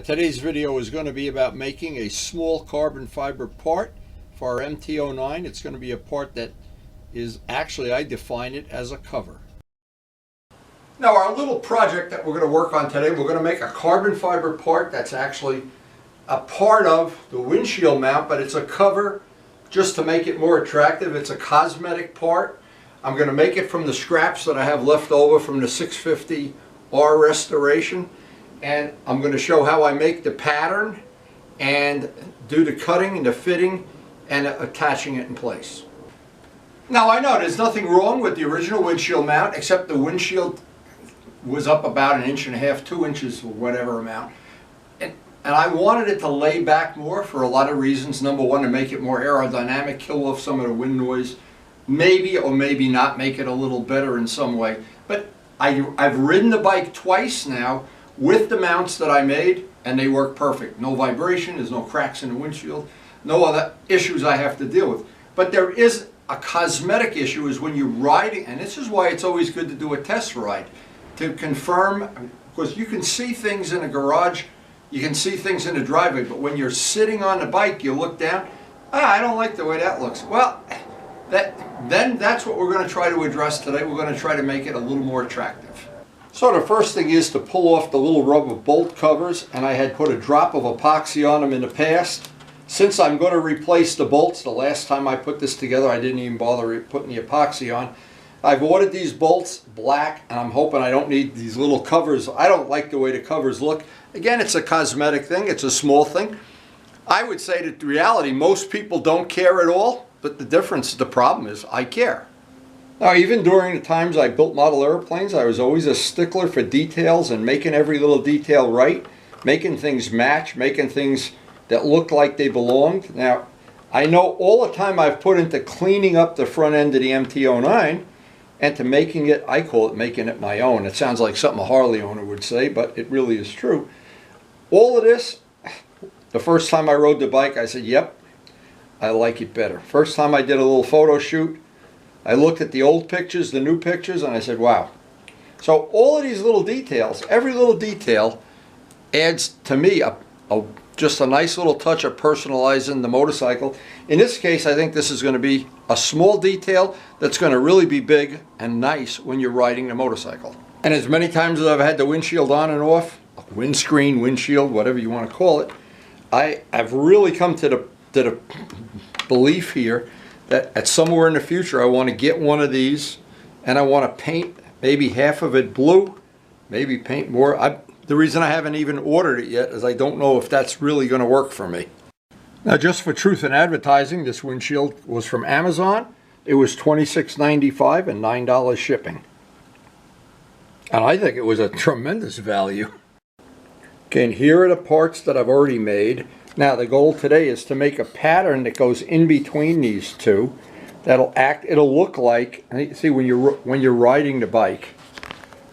Today's video is going to be about making a small carbon fiber part for our MT09. It's going to be a part that is actually, I define it as a cover. Now our little project that we're going to work on today, we're going to make a carbon fiber part that's actually a part of the windshield mount, but it's a cover just to make it more attractive. It's a cosmetic part. I'm going to make it from the scraps that I have left over from the 650R restoration. And I'm going to show how I make the pattern and do the cutting and the fitting and attaching it in place. Now I know there's nothing wrong with the original windshield mount except the windshield was up about 1.5 inches, 2 inches or whatever amount. And I wanted it to lay back more for a lot of reasons. Number one, to make it more aerodynamic, kill off some of the wind noise. Maybe or maybe not make it a little better in some way. But I've ridden the bike twice now with the mounts that I made, and they work perfect. No vibration, there's no cracks in the windshield, no other issues I have to deal with. But there is a cosmetic issue is when you're riding, and this is why it's always good to do a test ride, to confirm, because you can see things in a garage, you can see things in the driveway, but when you're sitting on the bike, you look down, I don't like the way that looks. Well, then that's what we're going to try to address today. We're going to try to make it a little more attractive. So the first thing is to pull off the little rubber bolt covers, and I had put a drop of epoxy on them in the past. Since I'm going to replace the bolts, the last time I put this together I didn't even bother putting the epoxy on. I've ordered these bolts black, and I'm hoping I don't need these little covers. I don't like the way the covers look. Again, it's a cosmetic thing, it's a small thing. I would say that the reality, most people don't care at all, but the problem is I care. Now, even during the times I built model airplanes, I was always a stickler for details and making every little detail right, making things match, making things that looked like they belonged. Now, I know all the time I've put into cleaning up the front end of the MT09 and to making it, I call it making it my own. It sounds like something a Harley owner would say, but it really is true. All of this, the first time I rode the bike, I said, yep, I like it better. First time I did a little photo shoot, I looked at the old pictures, the new pictures, and I said, wow. So all of these little details, every little detail adds to me just a nice little touch of personalizing the motorcycle. In this case, I think this is going to be a small detail that's going to really be big and nice when you're riding the motorcycle. And as many times as I've had the windshield on and off, windscreen, windshield, whatever you want to call it, I've really come to the belief here that at somewhere in the future I want to get one of these and I want to paint maybe half of it blue, maybe paint more. The reason I haven't even ordered it yet is I don't know if that's really going to work for me. Now, just for truth in advertising, this windshield was from Amazon. It was $26.95 and $9 shipping. And I think it was a tremendous value. Okay, and here are the parts that I've already made. Now the goal today is to make a pattern that goes in between these two. It'll look like, see, when you're riding the bike,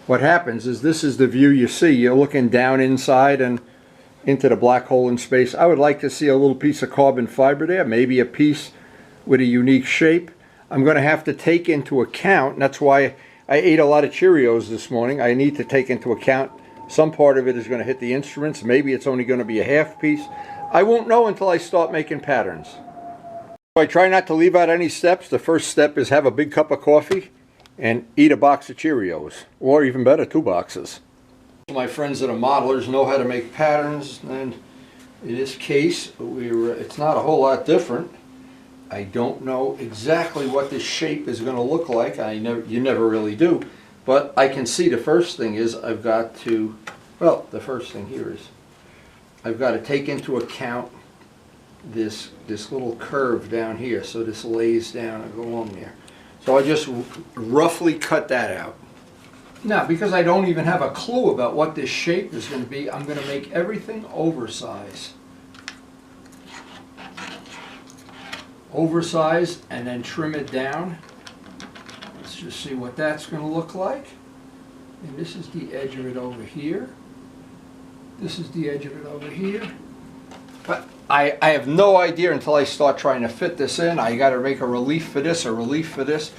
what happens is this is the view you see. You're looking down inside and into the black hole in space. I would like to see a little piece of carbon fiber there, maybe a piece with a unique shape. I'm going to have to take into account, and that's why I ate a lot of Cheerios this morning. I need to take into account some part of it is going to hit the instruments. Maybe it's only going to be a half piece. I won't know until I start making patterns. I try not to leave out any steps. The first step is have a big cup of coffee and eat a box of Cheerios, or even better, 2 boxes. My friends that are modelers know how to make patterns, and in this case, it's not a whole lot different. I don't know exactly what this shape is going to look like. You never really do, but I can see the first thing is I've got to, well, the first thing here is I've got to take into account this little curve down here, so this lays down and go along there. So I just roughly cut that out. Now, because I don't even have a clue about what this shape is going to be, I'm going to make everything oversized. Oversized and then trim it down. Let's just see what that's going to look like. And this is the edge of it over here. This is the edge of it over here. But I have no idea until I start trying to fit this in. I got to make a relief for this, a relief for this,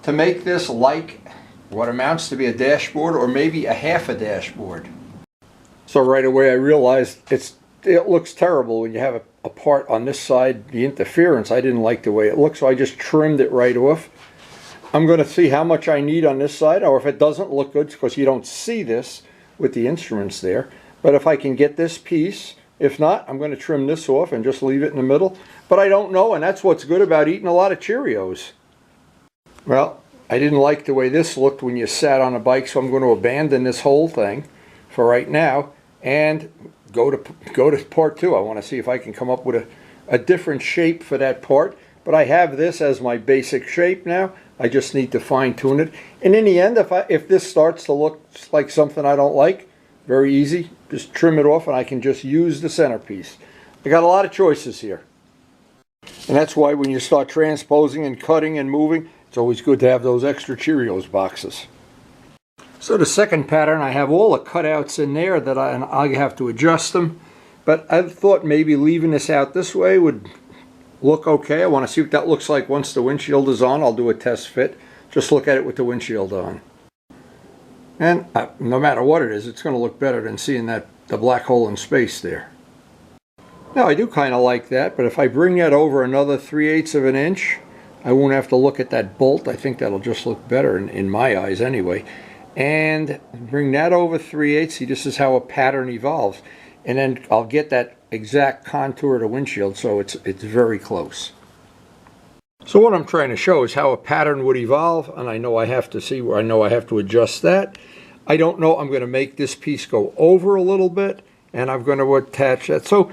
to make this like what amounts to be a dashboard or maybe a half a dashboard. So right away I realized it looks terrible when you have a part on this side, the interference. I didn't like the way it looked, so I just trimmed it right off. I'm going to see how much I need on this side, or if it doesn't look good, because you don't see this with the instruments there. But if I can get this piece, if not, I'm going to trim this off and just leave it in the middle. But I don't know, and that's what's good about eating a lot of Cheerios. Well, I didn't like the way this looked when you sat on a bike, so I'm going to abandon this whole thing for right now and go to part 2. I want to see if I can come up with a different shape for that part. But I have this as my basic shape now. I just need to fine tune it. And in the end, if this starts to look like something I don't like, very easy. Just trim it off and I can just use the centerpiece. I got a lot of choices here. And that's why when you start transposing and cutting and moving, it's always good to have those extra Cheerios boxes. So the second pattern, I have all the cutouts in there that I have to adjust them. But I thought maybe leaving this out this way would look okay. I want to see what that looks like once the windshield is on. I'll do a test fit. Just look at it with the windshield on. And no matter what it is, it's going to look better than seeing the black hole in space there. Now I do kind of like that, but if I bring that over another 3/8 of an inch, I won't have to look at that bolt. I think that'll just look better in my eyes anyway. And bring that over 3/8. See, this is how a pattern evolves. And then I'll get that exact contour of the windshield, so it's very close. So what I'm trying to show is how a pattern would evolve, and I know I have to see where I know I have to adjust that. I don't know, I'm going to make this piece go over a little bit, and I'm going to attach that. So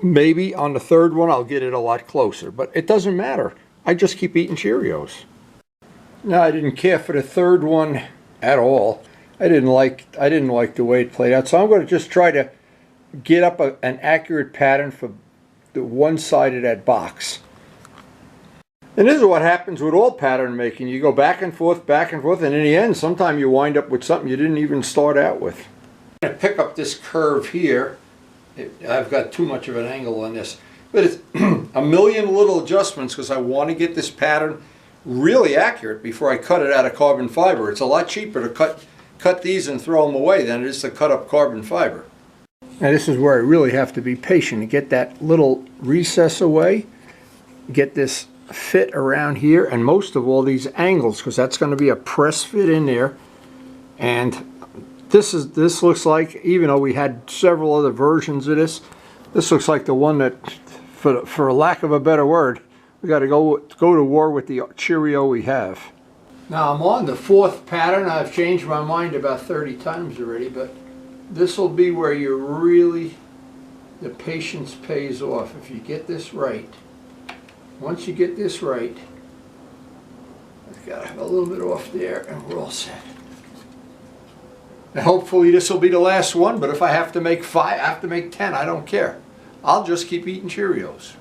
maybe on the third one I'll get it a lot closer, but it doesn't matter. I just keep eating Cheerios. Now I didn't care for the third one at all. I didn't like the way it played out, so I'm going to just try to get up an accurate pattern for the one side of that box. And this is what happens with all pattern making. You go back and forth, and in the end, sometimes you wind up with something you didn't even start out with. I'm going to pick up this curve here. I've got too much of an angle on this. But it's a million little adjustments because I want to get this pattern really accurate before I cut it out of carbon fiber. It's a lot cheaper to cut these and throw them away than it is to cut up carbon fiber. Now this is where I really have to be patient to get that little recess away, get this fit around here, and most of all these angles, because that's going to be a press fit in there. And this looks like, even though we had several other versions of this looks like the one that, for lack of a better word, we got to go to war with the Cheerio we have. Now I'm on the fourth pattern. I've changed my mind about 30 times already, but this will be where you really, the patience pays off. If you get this right, once you get this right, I've got to have a little bit off there and we're all set. And hopefully this will be the last one, but if I have to make 5, I have to make 10, I don't care. I'll just keep eating Cheerios.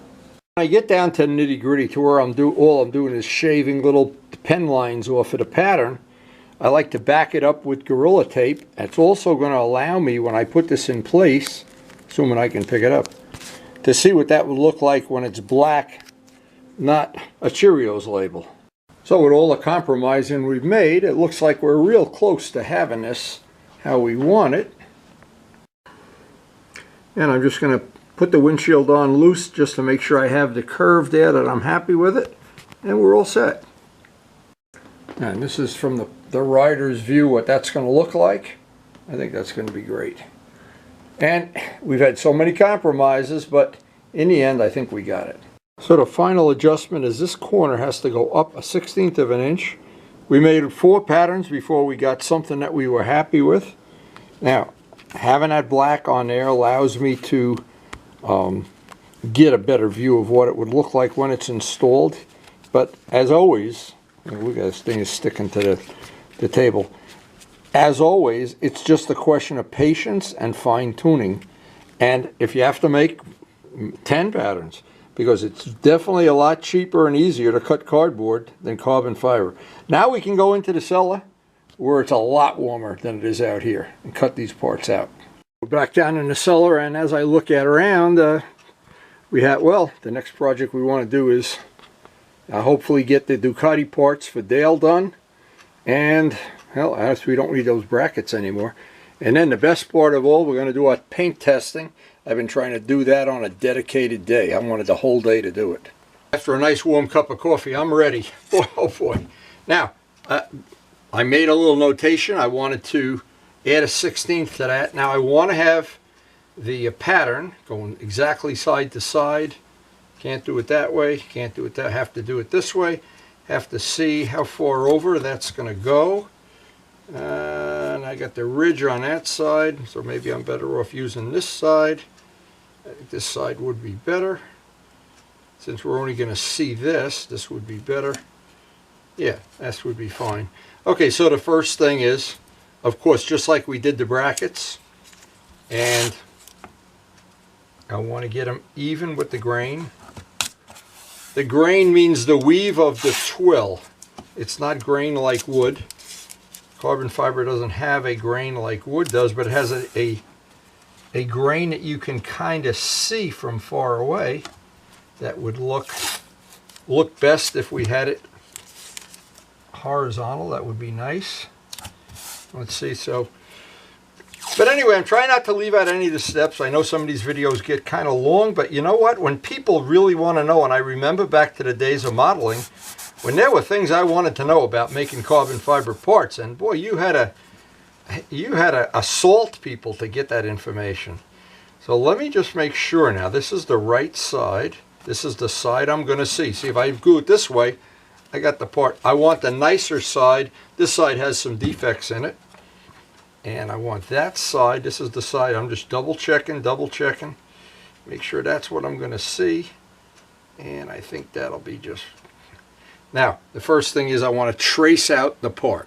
When I get down to the nitty gritty to where all I'm doing is shaving little pen lines off of the pattern, I like to back it up with Gorilla Tape. It's also going to allow me, when I put this in place, assuming I can pick it up, to see what that would look like when it's black, not a Cheerios label. So with all the compromising we've made, it looks like we're real close to having this how we want it. And I'm just going to put the windshield on loose just to make sure I have the curve there, that I'm happy with it, and we're all set. And this is from the rider's view what that's going to look like. I think that's going to be great. And we've had so many compromises, but in the end I think we got it. So the final adjustment is this corner has to go up 1/16 of an inch. We made 4 patterns before we got something that we were happy with. Now, having that black on there allows me to get a better view of what it would look like when it's installed. But as always, look at this thing is sticking to the table. As always, it's just a question of patience and fine-tuning. And if you have to make 10 patterns, because it's definitely a lot cheaper and easier to cut cardboard than carbon fiber. Now we can go into the cellar where it's a lot warmer than it is out here and cut these parts out. We're back down in the cellar, and as I look around, the next project we want to do is hopefully get the Ducati parts for Dale done, and hell, we don't need those brackets anymore. And then the best part of all, we're going to do our paint testing. I've been trying to do that on a dedicated day. I wanted the whole day to do it. After a nice warm cup of coffee, I'm ready. Oh boy. Now, I made a little notation. I wanted to add a 16th to that. Now I want to have the pattern going exactly side to side. Can't do it that way. Can't do it that. Have to do it this way. Have to see how far over that's going to go. And I got the ridge on that side, so maybe I'm better off using this side. I think this side would be better. Since we're only going to see this, this would be better. Yeah, this would be fine. Okay, so the first thing is, of course, just like we did the brackets, and I want to get them even with the grain. The grain means the weave of the twill. It's not grain like wood. Carbon fiber doesn't have a grain like wood does, but it has a grain that you can kind of see from far away. That would look best if we had it horizontal. That would be nice. Let's see. So, but anyway, I'm trying not to leave out any of the steps. I know some of these videos get kind of long, but you know what? When people really want to know, and I remember back to the days of modeling, when there were things I wanted to know about making carbon fiber parts, and boy, you had to assault people to get that information. So let me just make sure now. This is the right side. This is the side I'm going to see. See, if I glue it this way, I got the part. I want the nicer side. This side has some defects in it. And I want that side. This is the side. I'm just double checking. Make sure that's what I'm going to see. And I think that'll be just... Now, the first thing is I want to trace out the part.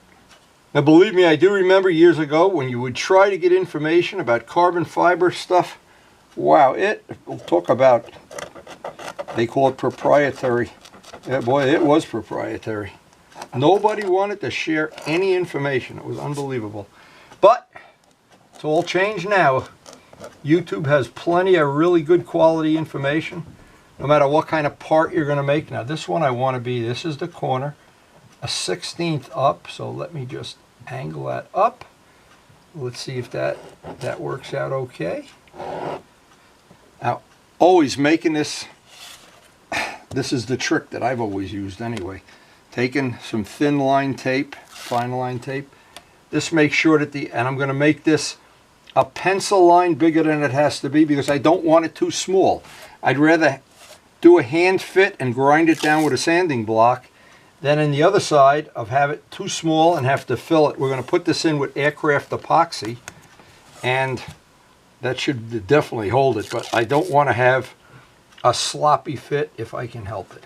Now, believe me, I do remember years ago when you would try to get information about carbon fiber stuff. Wow, we'll talk about, they call it proprietary. Yeah, boy, it was proprietary. Nobody wanted to share any information. It was unbelievable. But it's all changed now. YouTube has plenty of really good quality information, no matter what kind of part you're going to make. Now this one I want to be, this is the corner, a 16th up. So let me just angle that up. Let's see if that works out okay. Now, always making this is the trick that I've always used anyway. Taking some thin line tape, fine line tape. This makes sure that and I'm going to make this a pencil line bigger than it has to be because I don't want it too small. I'd rather do a hand fit and grind it down with a sanding block than in the other side of have it too small and have to fill it. We're going to put this in with aircraft epoxy, and that should definitely hold it, but I don't want to have a sloppy fit if I can help it.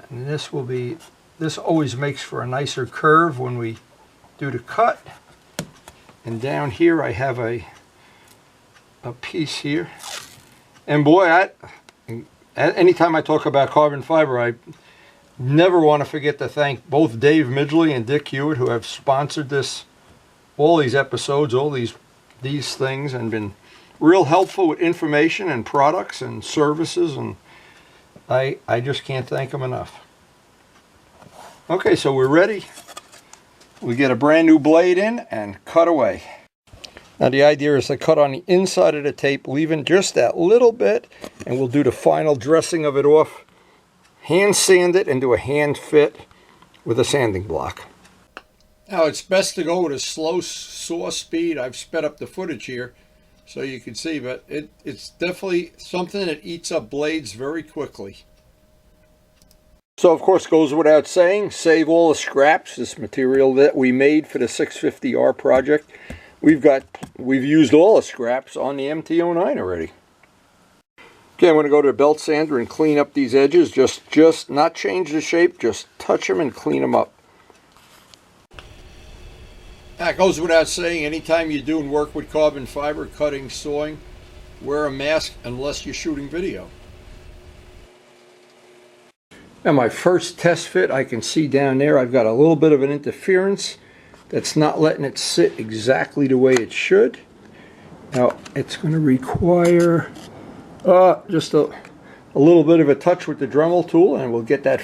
And this always makes for a nicer curve when we do the cut. And down here I have a piece here. And boy, anytime I talk about carbon fiber, I never want to forget to thank both Dave Midgley and Dick Hewitt, who have sponsored all these episodes, all these things, and been real helpful with information and products and services, and I just can't thank them enough. Okay, so we're ready. We get a brand new blade in and cut away. Now the idea is to cut on the inside of the tape, leaving just that little bit, and we'll do the final dressing of it off, hand sand it, and do a hand fit with a sanding block. Now it's best to go with a slow saw speed. I've sped up the footage here so you can see, but it's definitely something that eats up blades very quickly. So of course, goes without saying, save all the scraps. This material that we made for the 650R project, we've used all the scraps on the MT09 already. Okay, I'm going to go to the belt sander and clean up these edges. Just not change the shape, just touch them and clean them up. That goes without saying, anytime you're doing work with carbon fiber, cutting, sawing, wear a mask unless you're shooting video. Now my first test fit, I can see down there I've got a little bit of an interference that's not letting it sit exactly the way it should. Now it's going to require just a little bit of a touch with the Dremel tool, and we'll get that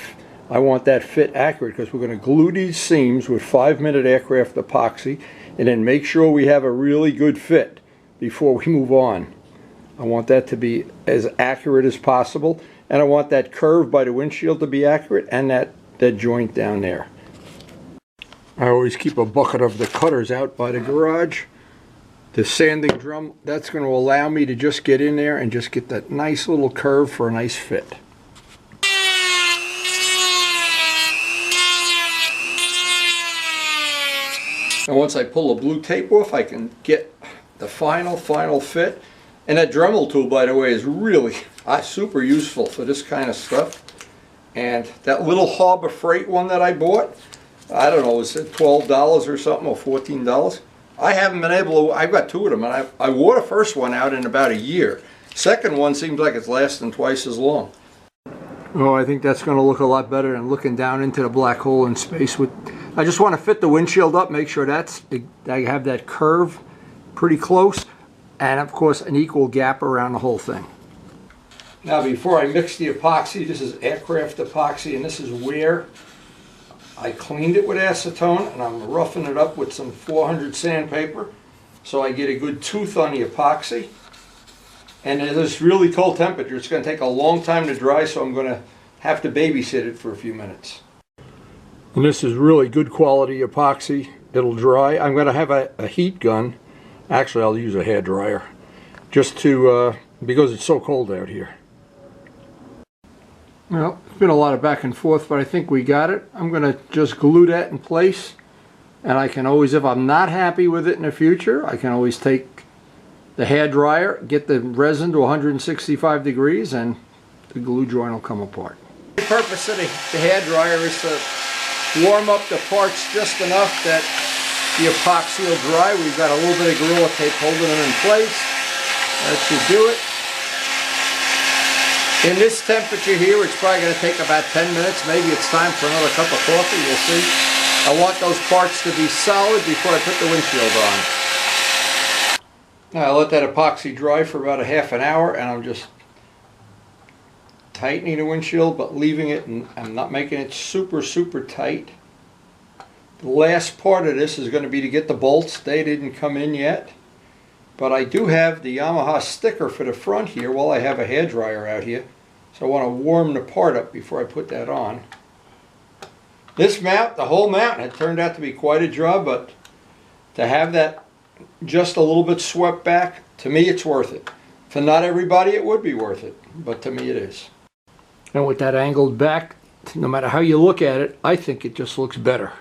I want that fit accurate because we're going to glue these seams with 5-minute aircraft epoxy and then make sure we have a really good fit before we move on. I want that to be as accurate as possible, and I want that curve by the windshield to be accurate and that joint down there. I always keep a bucket of the cutters out by the garage. The sanding drum, that's going to allow me to just get in there and just get that nice little curve for a nice fit. And once I pull the blue tape off, I can get the final fit. And that Dremel tool, by the way, is really super useful for this kind of stuff. And that little Harbor Freight one that I bought, I don't know, was it $12 or something, or $14? I haven't been able to, I've got 2 of them, and I wore the first one out in about a year. Second one seems like it's lasting twice as long. Oh, I think that's going to look a lot better than looking down into the black hole in space. I just want to fit the windshield up, make sure I have that curve pretty close, and of course an equal gap around the whole thing. Now before I mix the epoxy, this is aircraft epoxy, and this is where I cleaned it with acetone, and I'm roughing it up with some 400 sandpaper so I get a good tooth on the epoxy. And at this really cold temperature, it's going to take a long time to dry, so I'm going to have to babysit it for a few minutes. And this is really good quality epoxy. It'll dry. I'm going to have a heat gun. Actually, I'll use a hair dryer just to, because it's so cold out here. Well, it's been a lot of back and forth, but I think we got it. I'm going to just glue that in place. And I can always, if I'm not happy with it in the future, I can always take the hair dryer, get the resin to 165 degrees, and the glue joint will come apart. The purpose of the hair dryer is to warm up the parts just enough that the epoxy will dry. We've got a little bit of Gorilla Tape holding them in place. That should do it. In this temperature here, it's probably going to take about 10 minutes. Maybe it's time for another cup of coffee. We'll see. I want those parts to be solid before I put the windshield on. Now I let that epoxy dry for about a half an hour, and I'm just tightening the windshield, but leaving it, and I'm not making it super tight. The last part of this is going to be to get the bolts. They didn't come in yet, but I do have the Yamaha sticker for the front here while I have a hair dryer out here, so I want to warm the part up before I put that on. This mount, the whole mount, had turned out to be quite a job, but to have that just a little bit swept back, to me it's worth it. For not everybody it would be worth it, but to me it is. And with that angled back, no matter how you look at it, I think it just looks better.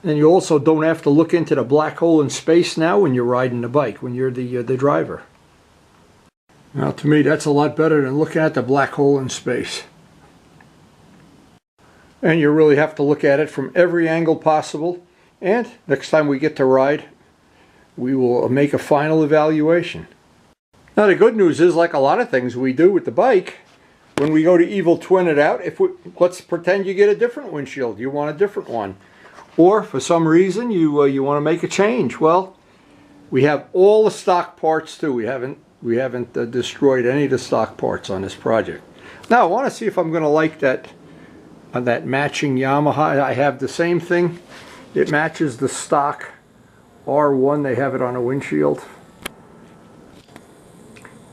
And you also don't have to look into the black hole in space now when you're riding the bike, when you're the driver. Now to me that's a lot better than looking at the black hole in space. And you really have to look at it from every angle possible. And next time we get to ride, we will make a final evaluation. Now the good news is, like a lot of things we do with the bike, when we go to evil twin it out, let's pretend you get a different windshield, you want a different one. Or for some reason you want to make a change. Well, we have all the stock parts too. We haven't destroyed any of the stock parts on this project. Now I want to see if I'm going to like that matching Yamaha. I have the same thing. It matches the stock R1. They have it on a windshield.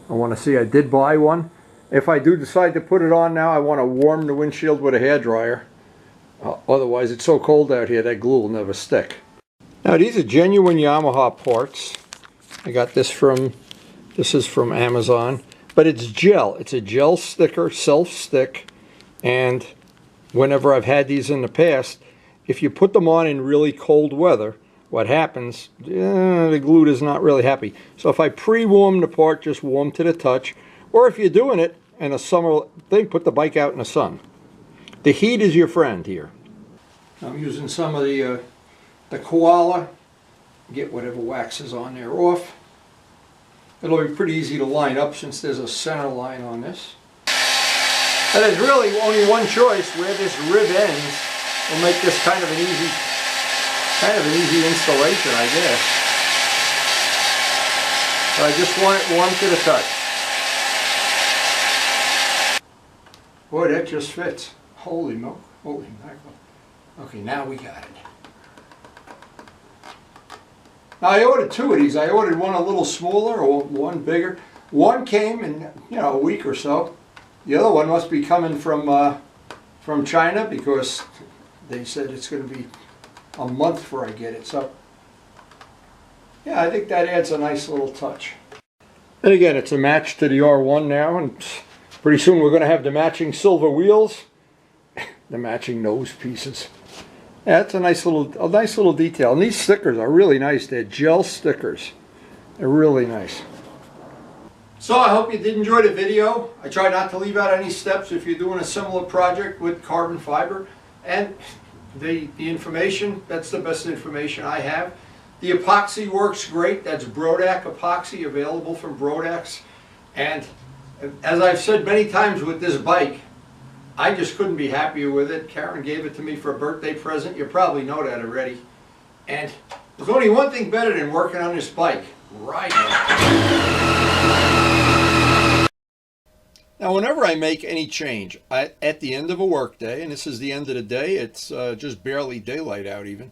I want to see. I did buy one. If I do decide to put it on now, I want to warm the windshield with a hairdryer. Otherwise, it's so cold out here that glue will never stick. Now these are genuine Yamaha parts. I got this is from Amazon, but it's gel. It's a gel sticker, self-stick, and whenever I've had these in the past, if you put them on in really cold weather, what happens, the glue is not really happy. So if I pre-warm the part, just warm to the touch, or if you're doing it in a summer thing, put the bike out in the sun. The heat is your friend here. I'm using some of the koala, get whatever wax is on there off. It'll be pretty easy to line up since there's a center line on this. And there's really only one choice. Where this rib ends will make this kind of an easy installation, I guess. So I just want it warm to the touch. Boy, that just fits. Holy milk, holy mackerel. Okay, now we got it. Now I ordered two of these. I ordered one a little smaller or one bigger. One came in, a week or so. The other one must be coming from China because they said it's going to be a month before I get it. So yeah, I think that adds a nice little touch. And again, it's a match to the R1 now, and pretty soon we're going to have the matching silver wheels, the matching nose pieces. Yeah, that's a nice little detail. And these stickers are really nice. They're gel stickers. They're really nice. So I hope you did enjoy the video. I try not to leave out any steps if you're doing a similar project with carbon fiber. And the information, that's the best information I have. The epoxy works great. That's Brodak epoxy, available from Brodax. And as I've said many times with this bike, I just couldn't be happier with it. Karen gave it to me for a birthday present. You probably know that already. And there's only one thing better than working on this bike, riding it. Now, whenever I make any change, at the end of a work day, and this is the end of the day, it's just barely daylight out even,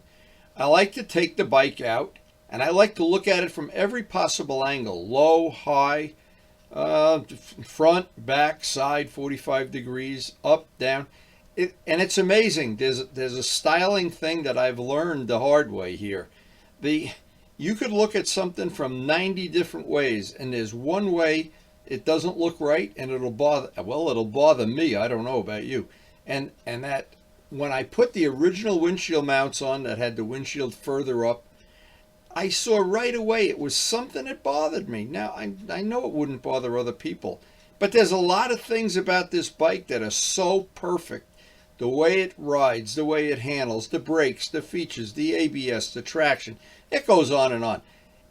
I like to take the bike out, and I like to look at it from every possible angle, low, high, front, back, side, 45 degrees, up, down. And it's amazing. There's a styling thing that I've learned the hard way here. You could look at something from 90 different ways, and there's one way it doesn't look right, and it'll bother me. I don't know about you. And that when I put the original windshield mounts on that had the windshield further up, I saw right away it was something that bothered me. Now, I know it wouldn't bother other people, but there's a lot of things about this bike that are so perfect. The way it rides, the way it handles, the brakes, the features, the ABS, the traction, it goes on and on.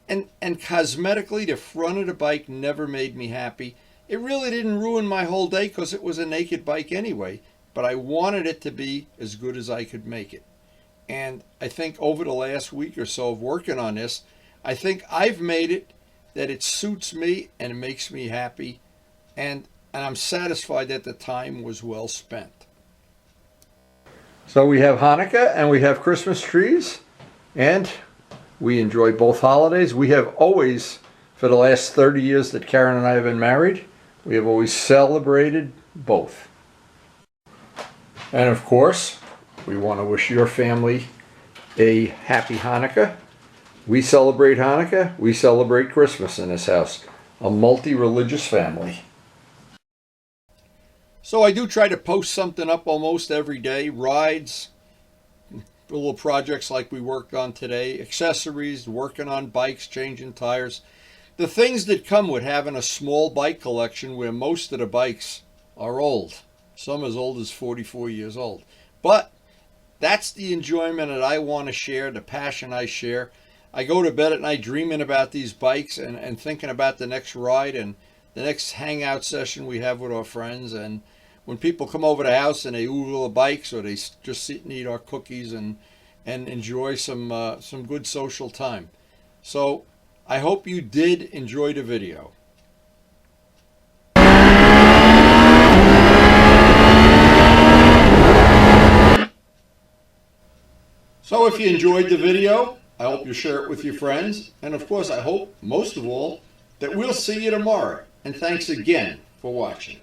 And cosmetically, the front of the bike never made me happy. It really didn't ruin my whole day because it was a naked bike anyway, but I wanted it to be as good as I could make it. And I think over the last week or so of working on this, I think I've made it that it suits me and it makes me happy. And I'm satisfied that the time was well spent. So we have Hanukkah and we have Christmas trees, and we enjoy both holidays. We have always, for the last 30 years that Karen and I have been married, we have always celebrated both. And of course, we want to wish your family a happy Hanukkah. We celebrate Hanukkah, we celebrate Christmas in this house. A multi-religious family. So I do try to post something up almost every day. Rides, little projects like we worked on today, accessories, working on bikes, changing tires. The things that come with having a small bike collection where most of the bikes are old. Some as old as 44 years old. But that's the enjoyment that I want to share, the passion I share. I go to bed at night dreaming about these bikes and thinking about the next ride and the next hangout session we have with our friends. And when people come over the house and they oodle the bikes, or they just sit and eat our cookies and enjoy some good social time. So I hope you did enjoy the video. So if you enjoyed the video, I hope you share it with your friends. And of course, I hope, most of all, that we'll see you tomorrow. And thanks again for watching.